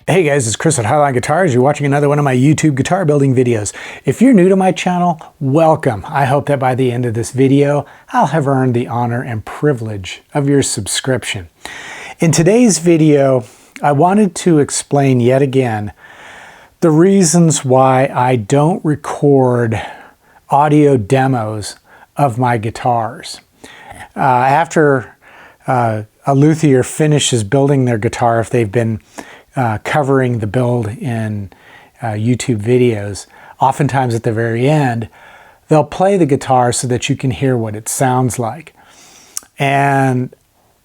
Hey guys, it's Chris at Highline Guitars. You're watching another one of my YouTube guitar building videos. If you're new to my channel, welcome. I hope that by the end of this video, I'll have earned the honor and privilege of your subscription. In today's video, I wanted to explain yet again the reasons why I don't record audio demos of my guitars. After a luthier finishes building their guitar, if they've been covering the build in YouTube videos, oftentimes at the very end, they'll play the guitar so that you can hear what it sounds like. And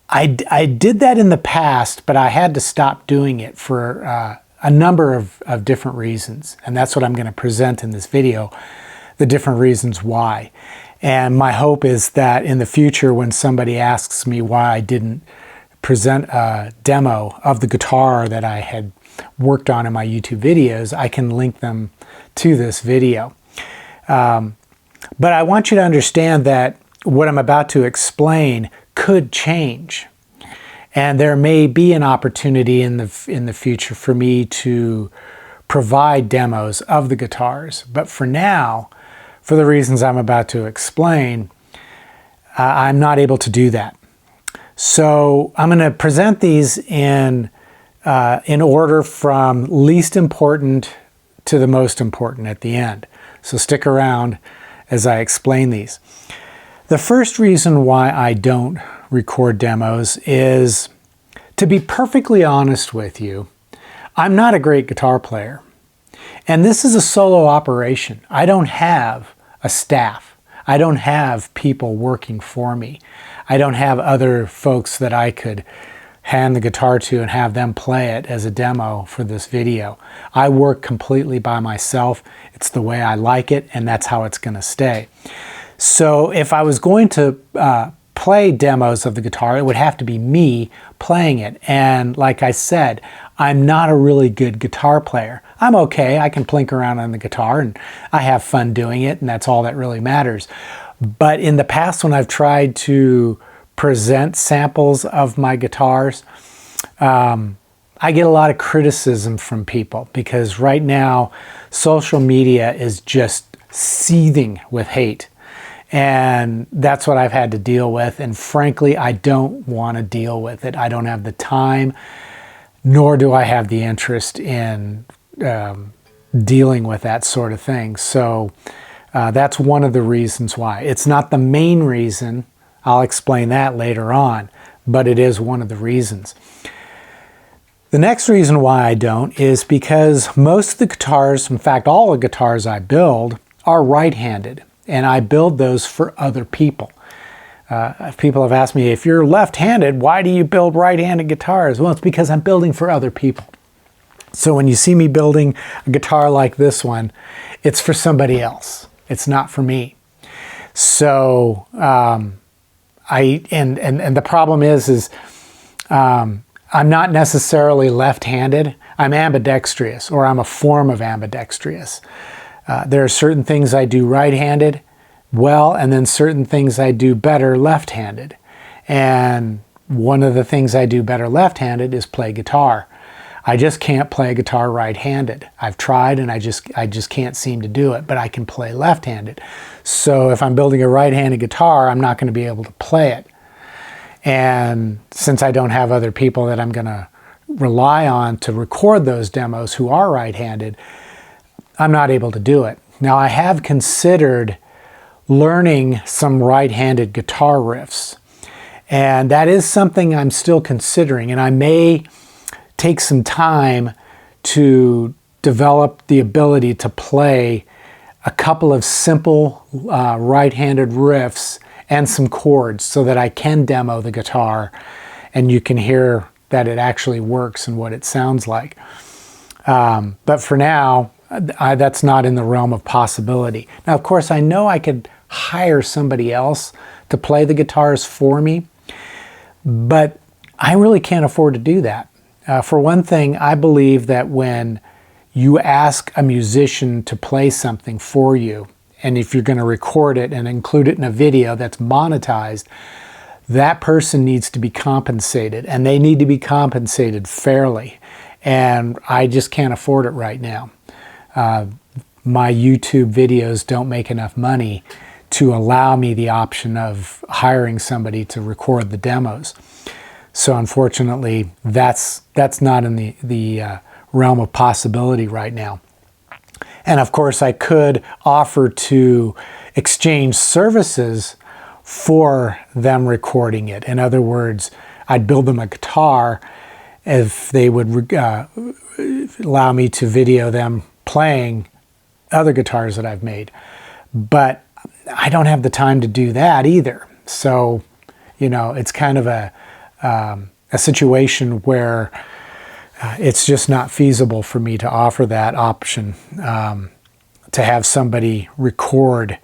I did that in the past, but I had to stop doing it for a number of different reasons. And that's what I'm going to present in this video, the different reasons why. And my hope is that in the future, when somebody asks me why I didn't present a demo of the guitar that I had worked on in my YouTube videos, I can link them to this video. But I want you to understand that what I'm about to explain could change. And there may be an opportunity in the future for me to provide demos of the guitars. But for now, for the reasons I'm about to explain, I'm not able to do that. So I'm going to present these in order from least important to the most important at the end. So stick around as I explain these. The first reason why I don't record demos is, to be perfectly honest with you, I'm not a great guitar player. And this is a solo operation. I don't have a staff. I don't have people working for me. I don't have other folks that I could hand the guitar to and have them play it as a demo for this video. I work completely by myself. It's the way I like it, and that's how it's going to stay. So if I was going to play demos of the guitar, it would have to be me playing it. And like I said, I'm not a really good guitar player. I'm okay. I can plink around on the guitar and I have fun doing it, and that's all that really matters. But in the past, when I've tried to present samples of my guitars, I get a lot of criticism from people because right now social media is just seething with hate. And that's what I've had to deal with. And frankly, I don't want to deal with it. I don't have the time, nor do I have the interest in dealing with that sort of thing. So that's one of the reasons why. It's not the main reason. I'll explain that later on, but it is one of the reasons. The next reason why I don't is because most of the guitars, in fact, all the guitars I build are right-handed. And I build those for other people. People have asked me, if you're left-handed, why do you build right-handed guitars? Well, it's because I'm building for other people. So when you see me building a guitar like this one, it's for somebody else. It's not for me. So and the problem is I'm not necessarily left-handed. I'm ambidextrous, or I'm a form of ambidextrous. There are certain things I do right-handed well, and then certain things I do better left-handed. And one of the things I do better left-handed is play guitar. I just can't play guitar right-handed. I've tried and I just can't seem to do it, but I can play left-handed. So if I'm building a right-handed guitar, I'm not going to be able to play it. And since I don't have other people that I'm going to rely on to record those demos who are right-handed, I'm not able to do it. Now, I have considered learning some right-handed guitar riffs, and that is something I'm still considering, and I may take some time to develop the ability to play a couple of simple right-handed riffs and some chords so that I can demo the guitar and you can hear that it actually works and what it sounds like. But for now, that's not in the realm of possibility. Now, of course, I know I could hire somebody else to play the guitars for me, but I really can't afford to do that. For one thing, I believe that when you ask a musician to play something for you, and if you're going to record it and include it in a video that's monetized, that person needs to be compensated, and they need to be compensated fairly. and I just can't afford it right now. My YouTube videos don't make enough money to allow me the option of hiring somebody to record the demos. So unfortunately, that's not in the realm of possibility right now. And of course, I could offer to exchange services for them recording it. In other words, I'd build them a guitar if they would allow me to video them playing other guitars that I've made. But I don't have the time to do that either. So, you know, it's kind of a situation where it's just not feasible for me to offer that option, to have somebody record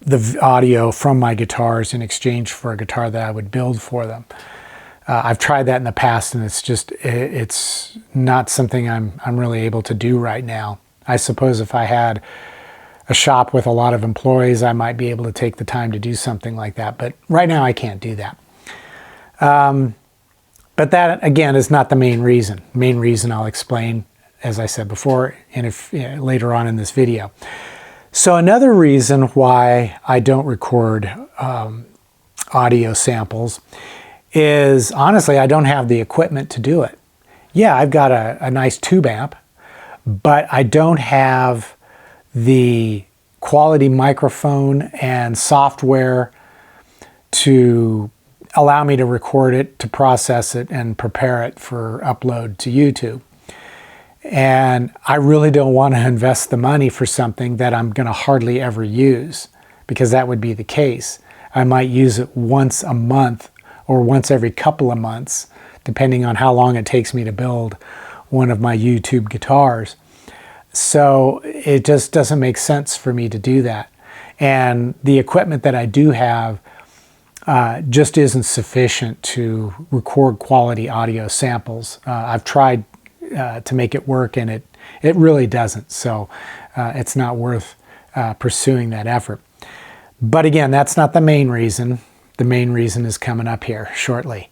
the audio from my guitars in exchange for a guitar that I would build for them. I've tried that in the past, and it's not something I'm really able to do right now. I suppose if I had a shop with a lot of employees, I might be able to take the time to do something like that. But right now I can't do that. But that, again, is not the main reason. The main reason I'll explain, as I said before, later on in this video. So another reason why I don't record audio samples is, honestly, I don't have the equipment to do it. Yeah, I've got a nice tube amp, but I don't have the quality microphone and software to allow me to record it, to process it, and prepare it for upload to YouTube. And I really don't want to invest the money for something that I'm going to hardly ever use, because that would be the case. I might use it once a month or once every couple of months, depending on how long it takes me to build one of my YouTube guitars. So it just doesn't make sense for me to do that. And the equipment that I do have just isn't sufficient to record quality audio samples. I've tried to make it work, and it really doesn't. So it's not worth pursuing that effort. But again, that's not the main reason. The main reason is coming up here shortly.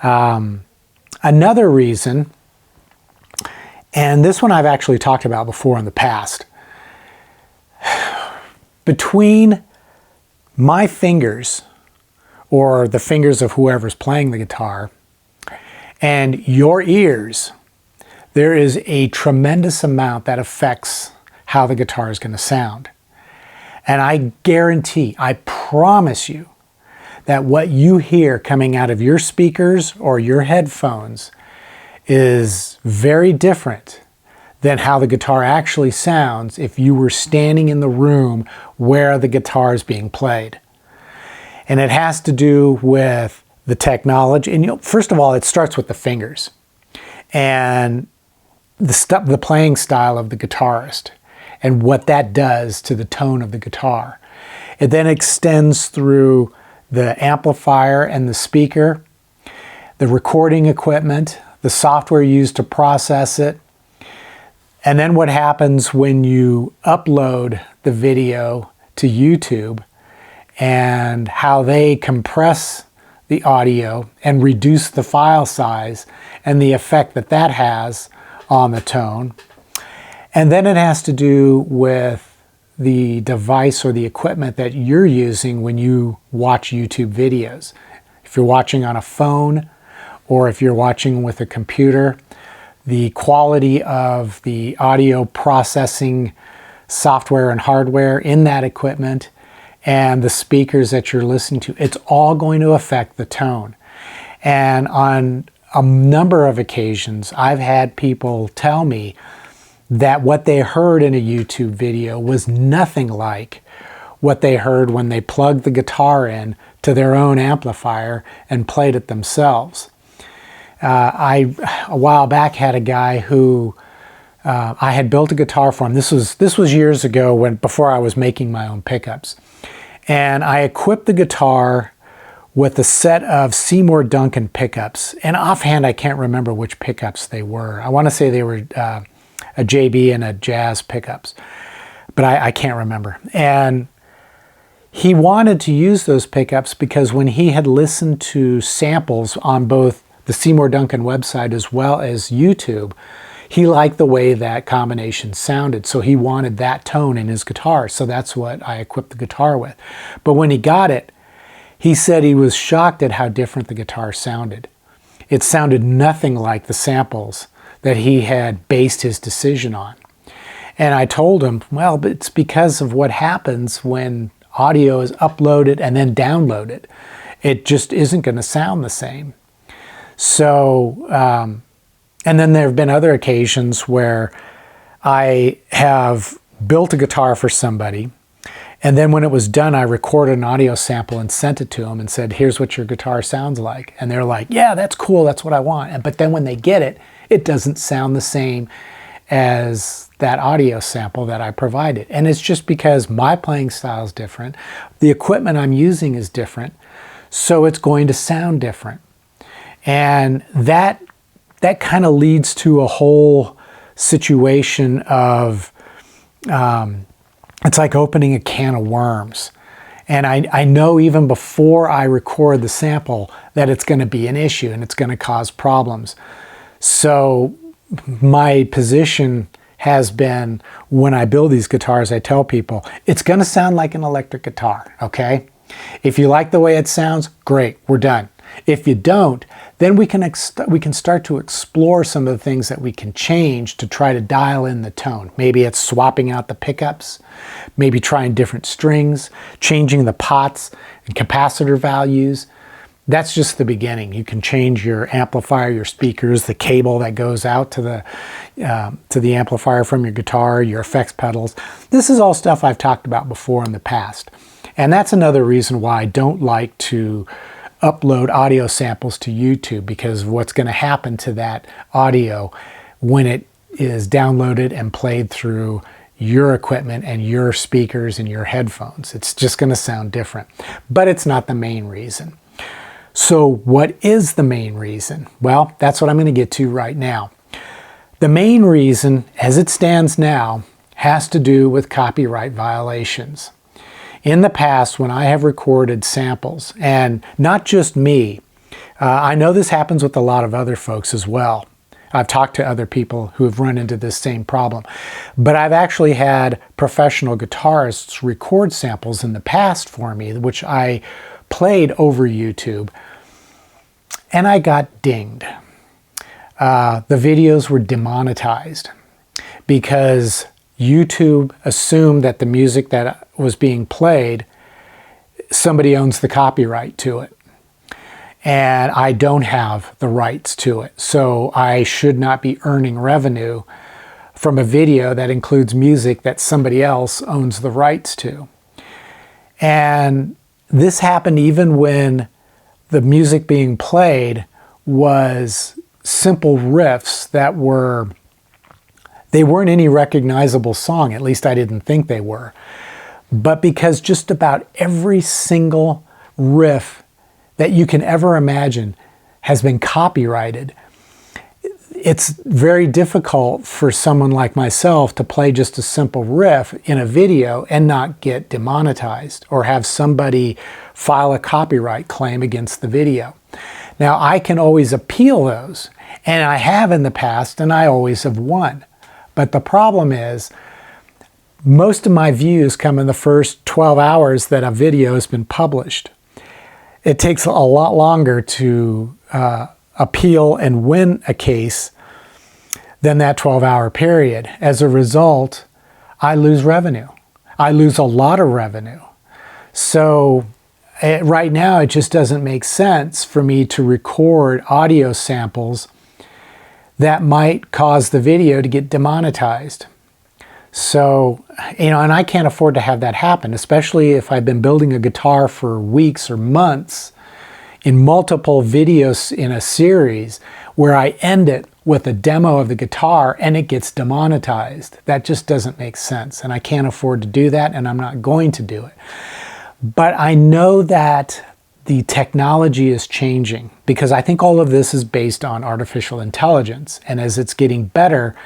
Another reason, and this one I've actually talked about before in the past, between my fingers, or the fingers of whoever's playing the guitar, and your ears, there is a tremendous amount that affects how the guitar is going to sound. And I guarantee, I promise you, that what you hear coming out of your speakers or your headphones is very different than how the guitar actually sounds if you were standing in the room where the guitar is being played. And it has to do with the technology. And first of all, it starts with the fingers and the playing style of the guitarist and what that does to the tone of the guitar. It then extends through the amplifier and the speaker, the recording equipment, the software used to process it, and then what happens when you upload the video to YouTube, and how they compress the audio and reduce the file size and the effect that that has on the tone. And then it has to do with the device or the equipment that you're using when you watch YouTube videos. If you're watching on a phone or if you're watching with a computer, the quality of the audio processing software and hardware in that equipment and the speakers that you're listening to, it's all going to affect the tone. And on a number of occasions, I've had people tell me that what they heard in a YouTube video was nothing like what they heard when they plugged the guitar in to their own amplifier and played it themselves. A while back had a guy who I had built a guitar for him. This was years ago, before I was making my own pickups. And I equipped the guitar with a set of Seymour Duncan pickups. And offhand, I can't remember which pickups they were. I want to say they were a JB and a Jazz pickups, but I can't remember. And he wanted to use those pickups because when he had listened to samples on both the Seymour Duncan website as well as YouTube, he liked the way that combination sounded. So he wanted that tone in his guitar. So that's what I equipped the guitar with. But when he got it, he said he was shocked at how different the guitar sounded. It sounded nothing like the samples that he had based his decision on. And I told him, well, it's because of what happens when audio is uploaded and then downloaded. It just isn't going to sound the same. So, and then there have been other occasions where I have built a guitar for somebody, and then when it was done, I recorded an audio sample and sent it to them and said, here's what your guitar sounds like. And they're like, yeah, that's cool, that's what I want. But then when they get it, it doesn't sound the same as that audio sample that I provided. And it's just because my playing style is different, the equipment I'm using is different, so it's going to sound different. And that kind of leads to a whole situation of, it's like opening a can of worms. And I know even before I record the sample that it's going to be an issue and it's going to cause problems. So my position has been, when I build these guitars, I tell people, it's going to sound like an electric guitar, okay? If you like the way it sounds, great, we're done. If you don't, then we can start to explore some of the things that we can change to try to dial in the tone. Maybe it's swapping out the pickups, maybe trying different strings, changing the pots and capacitor values. That's just the beginning. You can change your amplifier, your speakers, the cable that goes out to the amplifier from your guitar, your effects pedals. This is all stuff I've talked about before in the past. And that's another reason why I don't like to upload audio samples to YouTube, because what's going to happen to that audio when it is downloaded and played through your equipment and your speakers and your headphones. It's just going to sound different. But it's not the main reason. So what is the main reason? Well, that's what I'm going to get to right now. The main reason, as it stands now, has to do with copyright violations. In the past, when I have recorded samples, and not just me, I know this happens with a lot of other folks as well. I've talked to other people who have run into this same problem. But I've actually had professional guitarists record samples in the past for me, which I played over YouTube, and I got dinged. The videos were demonetized because YouTube assumed that the music that was being played, somebody owns the copyright to it. And I don't have the rights to it. So I should not be earning revenue from a video that includes music that somebody else owns the rights to. And this happened even when the music being played was simple riffs that they weren't any recognizable song, at least I didn't think they were. But because just about every single riff that you can ever imagine has been copyrighted, it's very difficult for someone like myself to play just a simple riff in a video and not get demonetized or have somebody file a copyright claim against the video. Now, I can always appeal those, and I have in the past, and I always have won. But the problem is, most of my views come in the first 12 hours that a video has been published. It takes a lot longer to appeal and win a case than that 12-hour period. As a result, I lose revenue. I lose a lot of revenue. So right now, it just doesn't make sense for me to record audio samples that might cause the video to get demonetized. So, and I can't afford to have that happen, especially if I've been building a guitar for weeks or months in multiple videos in a series where I end it with a demo of the guitar and it gets demonetized. That just doesn't make sense, and I can't afford to do that, and I'm not going to do it. But I know that the technology is changing, because I think all of this is based on artificial intelligence, and as it's getting better,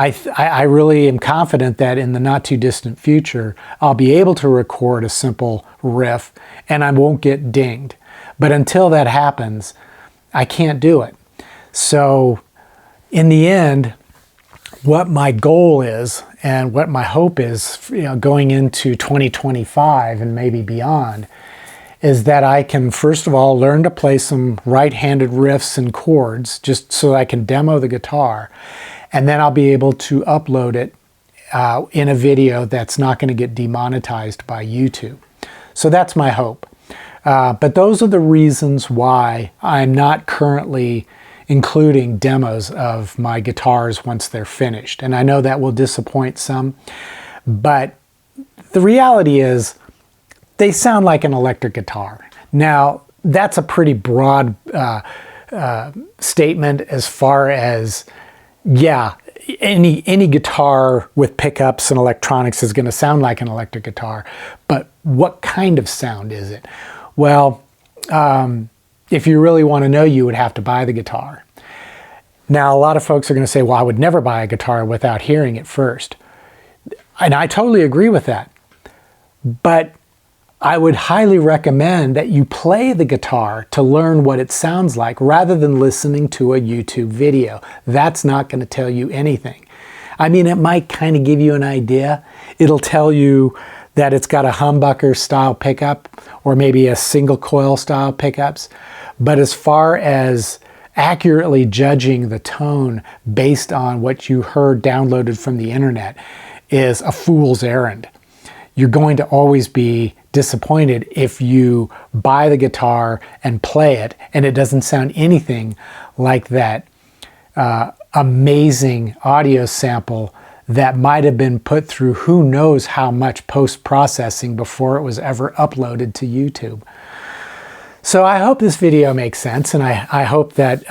I really am confident that in the not too distant future, I'll be able to record a simple riff and I won't get dinged. But until that happens, I can't do it. So in the end, what my goal is and what my hope is, going into 2025 and maybe beyond, is that I can, first of all, learn to play some right-handed riffs and chords just so I can demo the guitar. And then I'll be able to upload it in a video that's not going to get demonetized by YouTube. So that's my hope. But those are the reasons why I'm not currently including demos of my guitars once they're finished. And I know that will disappoint some, but the reality is they sound like an electric guitar. Now, that's a pretty broad statement as far as, yeah, any guitar with pickups and electronics is going to sound like an electric guitar, but what kind of sound is it? Well, if you really want to know, you would have to buy the guitar. Now, a lot of folks are going to say, well, I would never buy a guitar without hearing it first. And I totally agree with that. But I would highly recommend that you play the guitar to learn what it sounds like rather than listening to a YouTube video. That's not going to tell you anything. I mean, it might kind of give you an idea. It'll tell you that it's got a humbucker style pickup or maybe a single coil style pickups. But as far as accurately judging the tone based on what you heard downloaded from the internet is a fool's errand. You're going to always be disappointed if you buy the guitar and play it and it doesn't sound anything like that amazing audio sample that might have been put through who knows how much post-processing before it was ever uploaded to YouTube. So I hope this video makes sense, and I hope that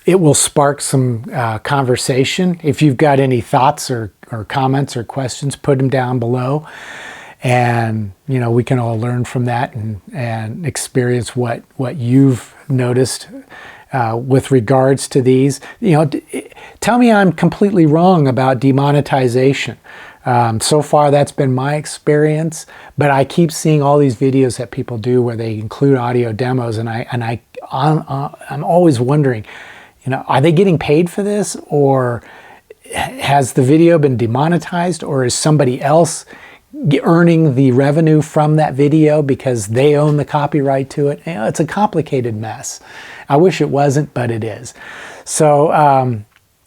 it will spark some conversation. If you've got any thoughts or comments or questions, put them down below. And, we can all learn from that and experience what you've noticed with regards to these. Tell me I'm completely wrong about demonetization. So far, that's been my experience, but I keep seeing all these videos that people do where they include audio demos, and I'm always wondering, are they getting paid for this, or has the video been demonetized, or is somebody else earning the revenue from that video because they own the copyright to it? It's a complicated mess. I wish it wasn't, but it is. So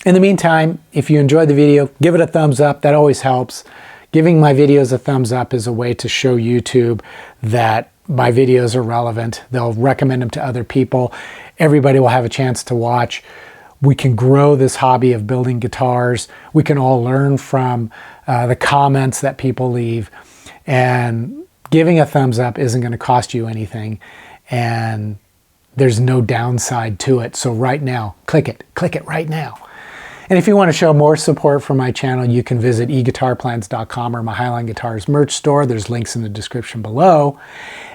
in the meantime, if you enjoyed the video, give it a thumbs up. That always helps. Giving my videos a thumbs up is a way to show YouTube that my videos are relevant. They'll recommend them to other people. Everybody will have a chance to watch. We can grow this hobby of building guitars. We can all learn from the comments that people leave. And giving a thumbs up isn't going to cost you anything. And there's no downside to it. So right now, click it right now. And if you want to show more support for my channel, you can visit eguitarplans.com or my Highline Guitars merch store. There's links in the description below.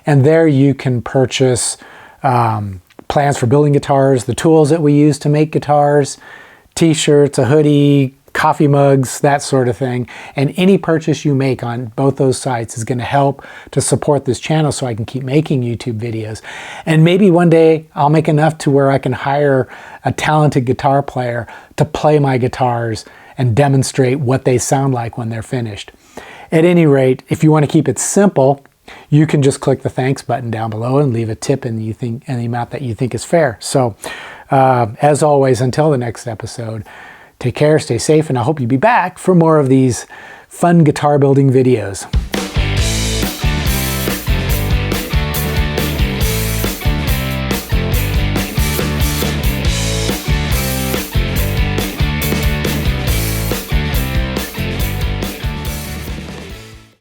And there you can purchase plans for building guitars, the tools that we use to make guitars, t-shirts, a hoodie, coffee mugs, that sort of thing. And any purchase you make on both those sites is going to help to support this channel so I can keep making YouTube videos. And maybe one day I'll make enough to where I can hire a talented guitar player to play my guitars and demonstrate what they sound like when they're finished. At any rate, if you want to keep it simple, you can just click the thanks button down below and leave a tip in the amount that you think is fair. So as always, until the next episode, take care, stay safe, and I hope you'll be back for more of these fun guitar building videos.